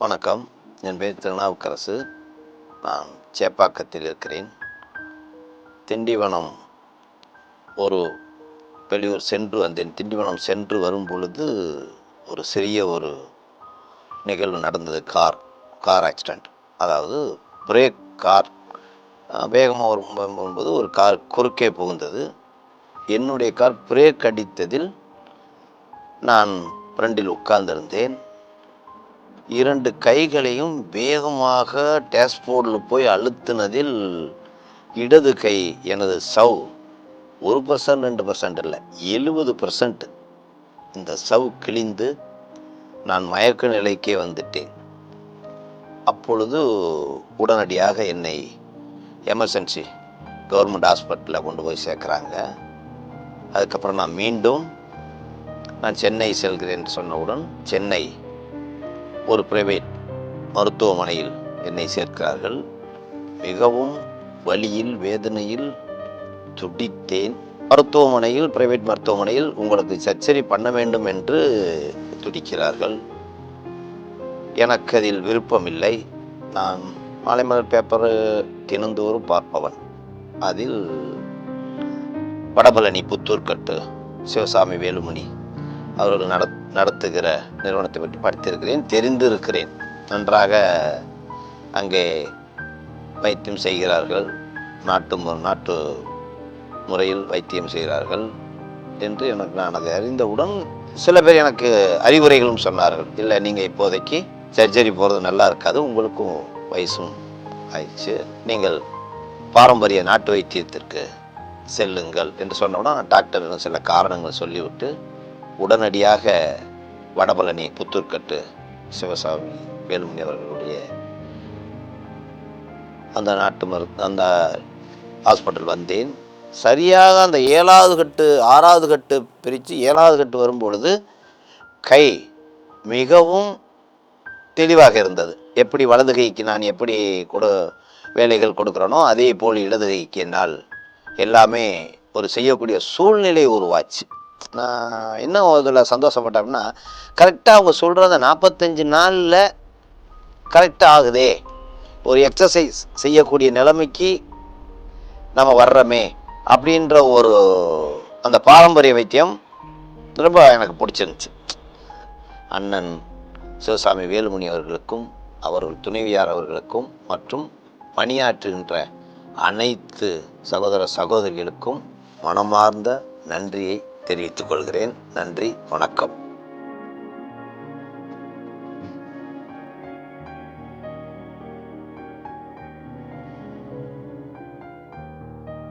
வணக்கம். என் பேர் திருநாவுக்கரசு. நான் சேப்பாக்கத்தில் இருக்கிறேன். திண்டிவனம் ஒரு வெளியூர் சென்று வந்தேன். திண்டிவனம் சென்று வரும் பொழுது ஒரு சிறிய நிகழ்வு நடந்தது. Car accident. அதாவது கார் வேகமாக வரும்போது ஒரு கார் குறுக்கே புகுந்தது. என்னுடைய கார் பிரேக் அடித்ததில் நான் ஃப்ரண்டில் உட்கார்ந்திருந்தேன். 2 கைகளையும் வேகமாக டேஷ்போர்டில் போய் அழுத்தினதில் இடது கை எனது 1% 2% இல்லை, 70% இந்த சவ் கிழிந்து நான் மயக்க நிலைக்கே வந்துட்டேன். அப்பொழுது உடனடியாக என்னை எமர்ஜென்சி கவர்மெண்ட் ஹாஸ்பிட்டலில் கொண்டு போய் சேர்க்குறாங்க. அதுக்கப்புறம் நான் சென்னை செல்கிறேன் சொன்னவுடன் சென்னை ஒரு பிரைவேட் மருத்துவமனையில் என்னை சேர்க்கிறார்கள். மிகவும் வலியில் வேதனையில் துடித்தேன். பிரைவேட் மருத்துவமனையில் உங்களுக்கு சர்ஜரி பண்ண வேண்டும் என்று துடிக்கிறார்கள். எனக்கு அதில் விருப்பமில்லை. நான் மாலைமலர் பேப்பர் தினந்தோறும் பார்ப்பவன். அதில் வடபழனி புத்தூர்கட்டு சிவசாமி வேலுமணி அவர்கள் நடத்துகிற நிறுவனத்தை பற்றி படித்திருக்கிறேன், தெரிந்திருக்கிறேன். நன்றாக அங்கே வைத்தியம் செய்கிறார்கள், நாட்டு முறையில் வைத்தியம் செய்கிறார்கள் என்று நான் அதை அறிந்தவுடன் சில பேர் எனக்கு அறிவுரைகளும் சொன்னார்கள். இல்லை, நீங்கள் இப்போதைக்கு சர்ஜரி போகிறது நல்லா இருக்காது, உங்களுக்கும் வயசும் ஆயிடுச்சு, நீங்கள் பாரம்பரிய நாட்டு வைத்தியத்திற்கு செல்லுங்கள் என்று சொன்னவுடன் டாக்டர் சில காரணங்கள் சொல்லிவிட்டு உடனடியாக வடபழனி புத்தூர்கட்டு சிவசாமி வேலுமணி அவர்களுடைய அந்த ஹாஸ்பிட்டல் வந்தேன். சரியாக அந்த 7வது கட்டு 6வது கட்டு பிரித்து 7வது கட்டு வரும்பொழுது கை மிகவும் தெளிவாக இருந்தது. எப்படி வலது கைக்கு நான் எப்படி வேலைகள் கொடுக்குறேனோ அதே போல் இடது கைக்கு என்னால் எல்லாமே செய்யக்கூடிய சூழ்நிலை உருவாச்சு. நான் என்ன இதில் சந்தோஷப்பட்டேன்னா, கரெக்டாக அவங்க சொல்கிறத 45 நாளில் கரெக்டாக ஆகுதே, ஒரு எக்ஸசைஸ் செய்யக்கூடிய நிலைமைக்கு நம்ம வர்றோமே அப்படின்ற அந்த பாரம்பரிய வைத்தியம் ரொம்ப எனக்கு பிடிச்சிருந்துச்சு. அண்ணன் சிவசாமி வேலுமணி அவர்களுக்கும் அவர்கள் துணைவியார் அவர்களுக்கும் மற்றும் பணியாற்றுகின்ற அனைத்து சகோதர சகோதரிகளுக்கும் மனமார்ந்த நன்றியை தெரிவித்துக் கொள்கிறேன். நன்றி, வணக்கம்.